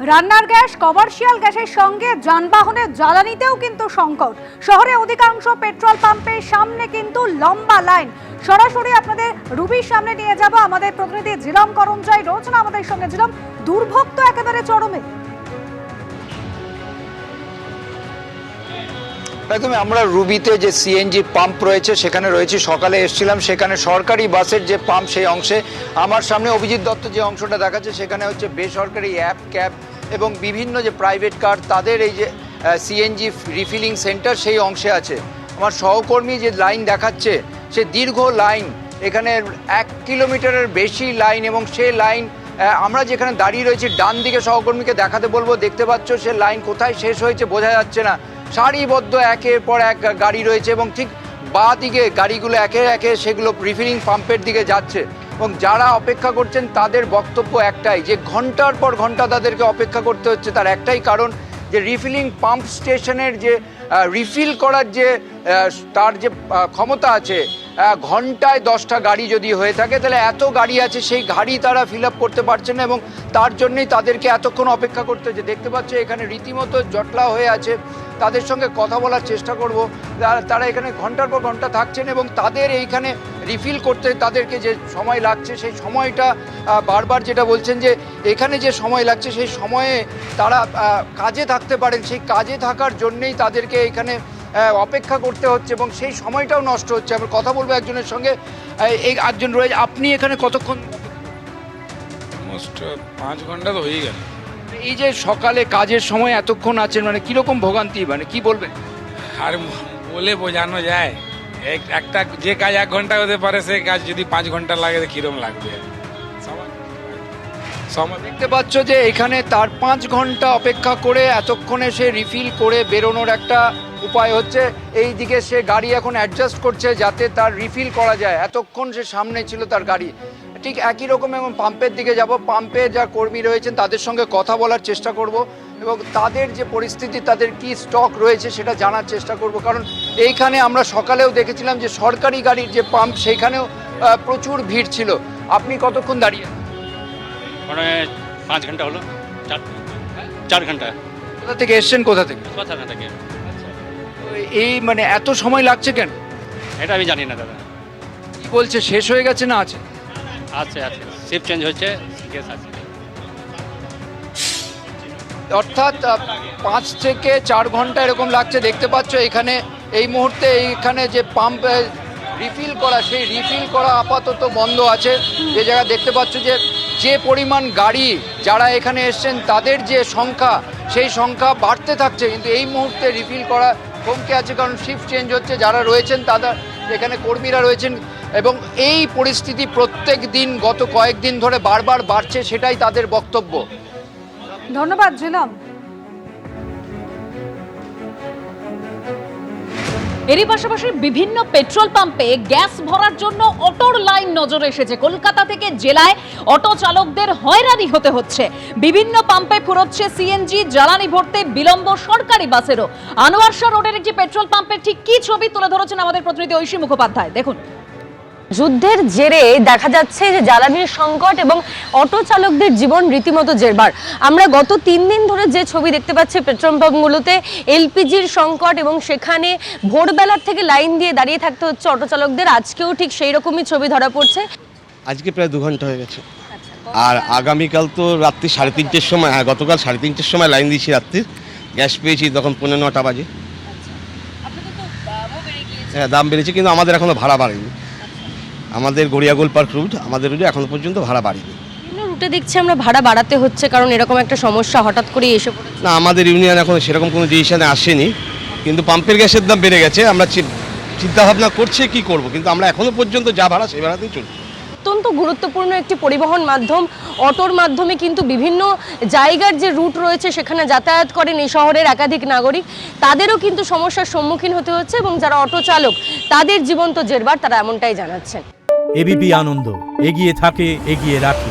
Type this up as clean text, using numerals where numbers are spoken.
রান্নার gas, commercial গ্যাসের সঙ্গে যানবাহনের জ্বালানিতেও কিন্তু সংকট। শহরে অধিকাংশ পেট্রোল পাম্পের সামনে কিন্তু লম্বা লাইন। সরাসরি আপনাদের রুবির সামনে নিয়ে যাব। আমাদের প্রতিনিধি জিলম করঞ্জাই রয়েছেন আমাদের সঙ্গে। জিলম, দুর্ভোগ তো একেবারে চরমে। একদমই, আমরা রুবিতে যে সিএনজি পাম্প রয়েছে সেখানে রয়েছি। সকালে এসেছিলাম, সেখানে সরকারি বাসের যে পাম্প সেই অংশে। আমার সামনে অভিজিৎ দত্ত যে অংশটা দেখাচ্ছে সেখানে হচ্ছে বেসরকারি অ্যাপ, ক্যাব এবং বিভিন্ন যে প্রাইভেট কার তাদের এই যে সিএনজি রিফিলিং সেন্টার সেই অংশে আছে। আমার সহকর্মী যে লাইন দেখাচ্ছে সে দীর্ঘ লাইন, এখানে 1 কিলোমিটারের বেশি লাইন, এবং সেই লাইন আমরা যেখানে দাঁড়িয়ে রয়েছি ডান দিকে সহকর্মীকে দেখাতে বলবো। দেখতে পাচ্ছ সে লাইন কোথায় শেষ হয়েছে বোঝা যাচ্ছে না। সারিবদ্ধ একের পর এক গাড়ি রয়েছে এবং ঠিক বাঁ দিকে গাড়িগুলো একে একে সেগুলো রিফিলিং পাম্পের দিকে যাচ্ছে। এবং যারা অপেক্ষা করছেন তাদের বক্তব্য একটাই, যে ঘন্টার পর ঘন্টা তাদেরকে অপেক্ষা করতে হচ্ছে। তার একটাই কারণ যে রিফিলিং পাম্প স্টেশনের যে রিফিল করার যে তার যে ক্ষমতা আছে, ঘন্টায় 10টা গাড়ি যদি হয়ে থাকে তাহলে এত গাড়ি আছে, সেই গাড়ি তারা ফিল আপ করতে পারছে না এবং তার জন্যই তাদেরকে এতক্ষণ অপেক্ষা করতে হচ্ছে। দেখতে পাচ্ছ এখানে রীতিমতো জটলা হয়ে আছে। তাদের সঙ্গে কথা বলার চেষ্টা করব। তারা এখানে ঘন্টার পর ঘন্টা থাকছেন এবং তাদের এইখানে রিফিল করতে তাদেরকে যে সময় লাগছে সেই সময়টা বারবার যেটা বলছেন যে এখানে যে সময় লাগছে সেই সময়ে তারা কাজে থাকতে পারেন, সেই কাজে থাকার জন্যেই তাদেরকে এখানে অপেক্ষা করতে হচ্ছে এবং সেই সময়টাও নষ্ট হচ্ছে। আমরা কথা বলবো একজনের সঙ্গে। এই একজন রয়েছে, আপনি এখানে কতক্ষণ? অলমোস্ট 5 ঘন্টা তো হয়ে গেল। এই যে সকালে কাজের সময় এতক্ষণ আছেন, মানে কিরকম ভোগান্তি, মানে কি বলবেন? আর বলে বোঝানো যায়? একটা যে কাজ 1 ঘন্টা হতে পারে সেই কাজ যদি 5 ঘন্টা লাগে কিরকম লাগবে? সময় দেখতে পাচ্ছ যে এখানে তার 5 ঘন্টা অপেক্ষা করে এতক্ষণে সে রিফিল করে বেরোনোর একটা উপায় হচ্ছে এই দিকে সে গাড়ি এখন অ্যাডজাস্ট করছে যাতে তার রিফিল করা যায়। এতক্ষণ সে সামনে ছিল তার গাড়ি। ঠিক একই রকম এবং পাম্পের দিকে যাব। পাম্পে যা কর্মী রয়েছেন তাদের সঙ্গে কথা বলার চেষ্টা করব এবং তাদের যে পরিস্থিতি, তাদের কি স্টক রয়েছে সেটা জানার চেষ্টা করব। কারণ এইখানে আমরা সকালেও দেখেছিলাম যে সরকারি গাড়ির যে পাম্প সেইখানেও প্রচুর ভিড় ছিল। আপনি কতক্ষণ দাঁড়িয়ে? মানে 5 ঘন্টা হলো। 4 ঘন্টা। কোথা থেকে এসছেন? কোথা থেকে? কথা না থাকে এই মানে এত সময় লাগছে কেন? এটা আমি জানি না দাদা। কি বলছে, শেষ হয়ে গেছে না আছে? আছে আছে, শিফট চেঞ্জ হচ্ছে, কেস আছে। অর্থাৎ 5 থেকে 4 ঘন্টা এরকম লাগছে। দেখতে পাচ্ছ এখানে এই মুহূর্তে এইখানে যে পাম্প রিফিল করা, সেই রিফিল করা আপাতত বন্ধ আছে। যে জায়গা দেখতে পাচ্ছ যে পরিমাণ গাড়ি যারা এখানে এসছেন তাদের যে সংখ্যা, সেই সংখ্যা বাড়তে থাকছে, কিন্তু এই মুহূর্তে রিফিল করা থমকে আছে। কারণ শিফট চেঞ্জ হচ্ছে, যারা রয়েছেন তারা এখানে কর্মীরা রয়েছেন এবং এই পরিস্থিতি প্রত্যেক দিন গত কয়েকদিন ধরে বারবার বাড়ছে, সেটাই তাদের বক্তব্য। ধন্যবাদ জিলম। এরই পাশাপাশি বিভিন্ন পেট্রোল পাম্পে গ্যাস ভরার জন্য অটোর লাইন নজরে এসেছে। কলকাতা থেকে জেলায় অটো চালকদের হয়রানি হতে হচ্ছে। বিভিন্ন পাম্পে ফুরোচ্ছে সিএনজি, জ্বালানি ভরতে বিলম্ব সরকারি বাসেরও। আনোয়ার শাহ রোডের একটি পেট্রোল পাম্পের ঠিক কি ছবি তুলে ধরেছেন আমাদের প্রতিনিধি ঐশী মুখোপাধ্যায়, দেখুন। যুদ্ধের জেরে দেখা যাচ্ছে যে জ্বালানির সংকট এবং অটো চালকদের জীবন রীতিমতো জেরবার। আমরা গত 3 দিন ধরে যে ছবি দেখতে পাচ্ছি পেট্রোল পাম্পগুলোতে এলপিজির সংকট, এবং সেখানে ভোরবেলার থেকে লাইন দিয়ে দাঁড়িয়ে থাকতে হচ্ছে অটো চালকদের। আজকেও ঠিক সেই রকমই ছবি ধরা পড়ছে। আজকে প্রায় 2 ঘন্টা হয়ে গেছে। আর আগামীকাল তো রাত্রি 3:30-র সময়, গতকাল 3:30-র সময় লাইন দিয়েছি রাত্রির। গ্যাস পেয়েছি তখন 9:45 বাজে। হ্যাঁ, দাম বেড়েছে, কিন্তু আমাদের এখনো ভাড়া বাড়েনি। আমাদের গড়িয়াগোল পার্ক রুট, আমাদের রুটে এখনো পর্যন্ত ভাড়া বাড়েনি। বিভিন্ন রুটে দেখছি আমরা ভাড়া বাড়াতে হচ্ছে, কারণ এরকম একটা সমস্যা হঠাৎ করে এসে পড়েছে। না, আমাদের ইউনিয়ন এখন সেরকম কোনো ডিসিশনে আসেনি, কিন্তু পাম্পের গ্যাসের দাম বেড়ে গেছে। আমরা চিন্তাভাবনা করছি কি করব, কিন্তু আমরা এখনো পর্যন্ত যা ভাড়া সেই ভাড়াতেই চলছি। অত্যন্ত গুরুত্বপূর্ণ একটি পরিবহন মাধ্যম অটোর মাধ্যমে কিন্তু বিভিন্ন জায়গার যে রুট রয়েছে সেখানে যাতায়াত করেন এই শহরের একাধিক নাগরিক। তাদেরও কিন্তু সমস্যার সম্মুখীন হতে হচ্ছে এবং যারা অটো চালক তাদের জীবন তো জেরবার, তারা এমনটাই জানাচ্ছেন। এবিপি আনন্দ, এগিয়ে থাকে, এগিয়ে রাখে।